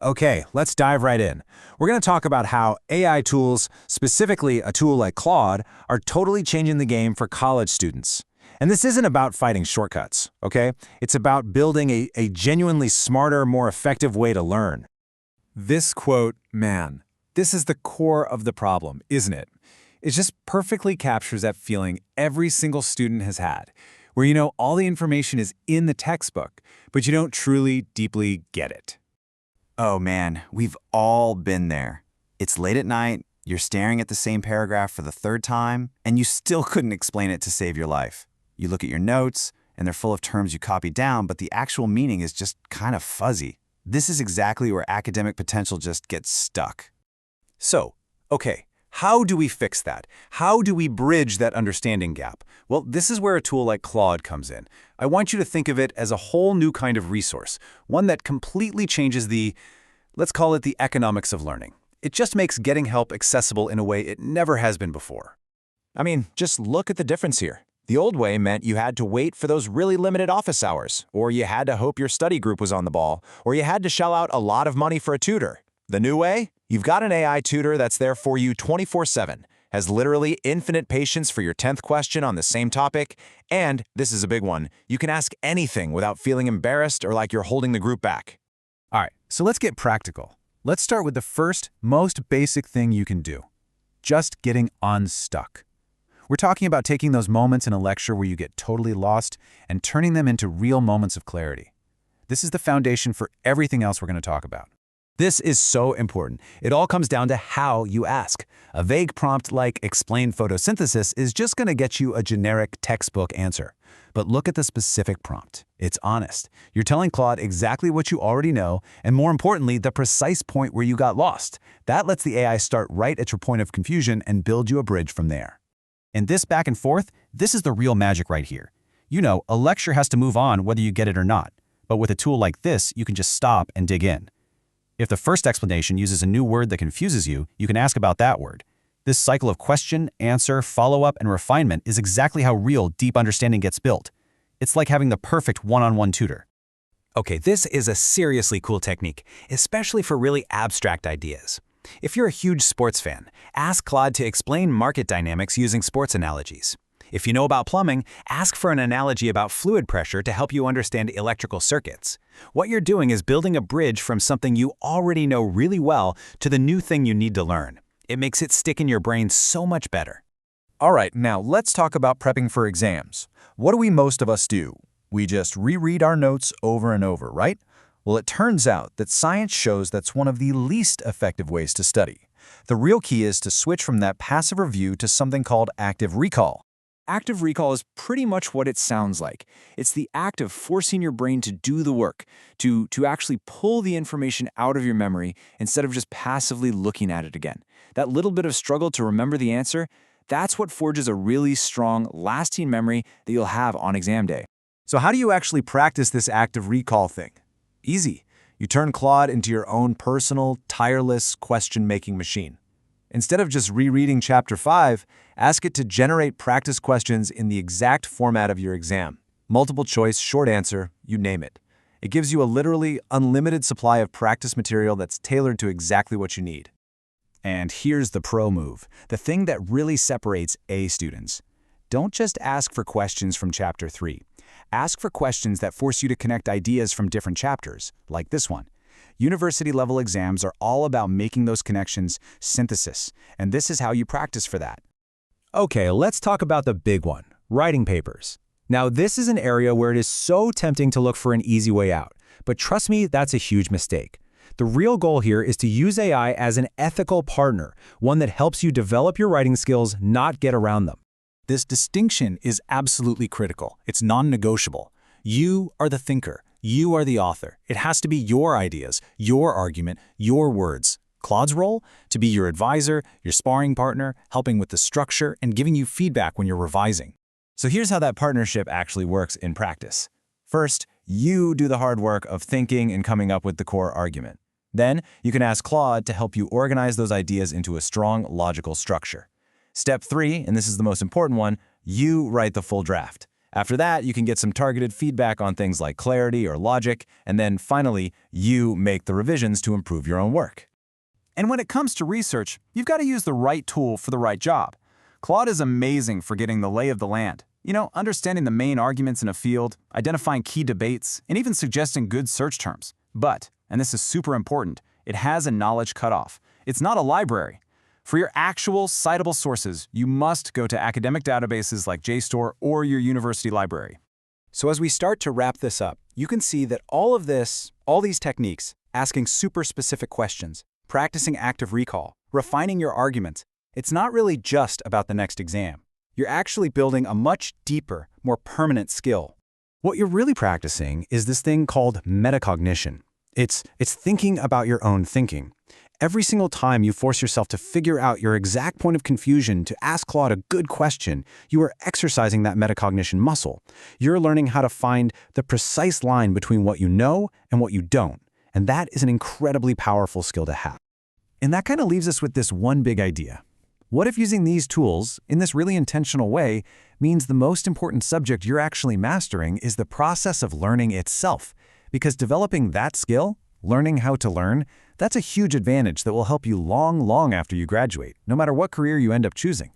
Okay, let's dive right in. We're going to talk about how AI tools, specifically a tool like Claude, are totally changing the game for college students. And this isn't about fighting shortcuts, okay? It's about building a genuinely smarter, more effective way to learn. This quote, man, this is the core of the problem, isn't it? It just perfectly captures that feeling every single student has had, where you know all the information is in the textbook, but you don't truly, deeply get it. Oh man, we've all been there. It's late at night, you're staring at the same paragraph for the third time, and you still couldn't explain it to save your life. You look at your notes, and they're full of terms you copied down, but the actual meaning is just kind of fuzzy. This is exactly where academic potential just gets stuck. So, okay, how do we fix that? How do we bridge that understanding gap? Well, this is where a tool like Claude comes in. I want you to think of it as a whole new kind of resource, one that completely changes let's call it the economics of learning. It just makes getting help accessible in a way it never has been before. I mean, just look at the difference here. The old way meant you had to wait for those really limited office hours, or you had to hope your study group was on the ball, or you had to shell out a lot of money for a tutor. The new way? You've got an AI tutor that's there for you 24/7, has literally infinite patience for your 10th question on the same topic, and, this is a big one, you can ask anything without feeling embarrassed or like you're holding the group back. All right, so let's get practical. Let's start with the first, most basic thing you can do. Just getting unstuck. We're talking about taking those moments in a lecture where you get totally lost and turning them into real moments of clarity. This is the foundation for everything else we're going to talk about. This is so important. It all comes down to how you ask. A vague prompt like "explain photosynthesis" is just going to get you a generic textbook answer. But look at the specific prompt. It's honest. You're telling Claude exactly what you already know, and more importantly, the precise point where you got lost. That lets the AI start right at your point of confusion and build you a bridge from there. And this back and forth, this is the real magic right here. You know, a lecture has to move on whether you get it or not. But with a tool like this, you can just stop and dig in. If the first explanation uses a new word that confuses you, you can ask about that word. This cycle of question, answer, follow-up, and refinement is exactly how real, deep understanding gets built. It's like having the perfect one-on-one tutor. Okay, this is a seriously cool technique, especially for really abstract ideas. If you're a huge sports fan, ask Claude to explain market dynamics using sports analogies. If you know about plumbing, ask for an analogy about fluid pressure to help you understand electrical circuits. What you're doing is building a bridge from something you already know really well to the new thing you need to learn. It makes it stick in your brain so much better. All right, now let's talk about prepping for exams. What do most of us do? We just reread our notes over and over, right? Well, it turns out that science shows that's one of the least effective ways to study. The real key is to switch from that passive review to something called active recall. Active recall is pretty much what it sounds like. It's the act of forcing your brain to do the work, to actually pull the information out of your memory instead of just passively looking at it again. That little bit of struggle to remember the answer, that's what forges a really strong, lasting memory that you'll have on exam day. So how do you actually practice this active recall thing? Easy. You turn Claude into your own personal, tireless, question-making machine. Instead of just rereading Chapter 5, ask it to generate practice questions in the exact format of your exam. Multiple choice, short answer, you name it. It gives you a literally unlimited supply of practice material that's tailored to exactly what you need. And here's the pro move, the thing that really separates A students. Don't just ask for questions from Chapter 3. Ask for questions that force you to connect ideas from different chapters, like this one. University-level exams are all about making those connections, synthesis, and this is how you practice for that. Okay, let's talk about the big one, writing papers. Now, this is an area where it is so tempting to look for an easy way out, but trust me, that's a huge mistake. The real goal here is to use AI as an ethical partner, one that helps you develop your writing skills, not get around them. This distinction is absolutely critical. It's non-negotiable. You are the thinker. You are the author. It has to be your ideas, your argument, your words. Claude's role? To be your advisor, your sparring partner, helping with the structure, and giving you feedback when you're revising. So here's how that partnership actually works in practice. First, you do the hard work of thinking and coming up with the core argument. Then, you can ask Claude to help you organize those ideas into a strong, logical structure. Step 3, and this is the most important one, you write the full draft. After that, you can get some targeted feedback on things like clarity or logic, and then finally, you make the revisions to improve your own work. And when it comes to research, you've got to use the right tool for the right job. Claude is amazing for getting the lay of the land. Understanding the main arguments in a field, identifying key debates, and even suggesting good search terms. But, and this is super important, it has a knowledge cutoff. It's not a library. For your actual citable sources, you must go to academic databases like JSTOR or your university library. So as we start to wrap this up, you can see that all these techniques, asking super specific questions, practicing active recall, refining your arguments, it's not really just about the next exam. You're actually building a much deeper, more permanent skill. What you're really practicing is this thing called metacognition. It's thinking about your own thinking. Every single time you force yourself to figure out your exact point of confusion to ask Claude a good question, you are exercising that metacognition muscle. You're learning how to find the precise line between what you know and what you don't. And that is an incredibly powerful skill to have. And that kind of leaves us with this one big idea. What if using these tools, in this really intentional way, means the most important subject you're actually mastering is the process of learning itself? Because developing that skill, learning how to learn, that's a huge advantage that will help you long after you graduate, no matter what career you end up choosing.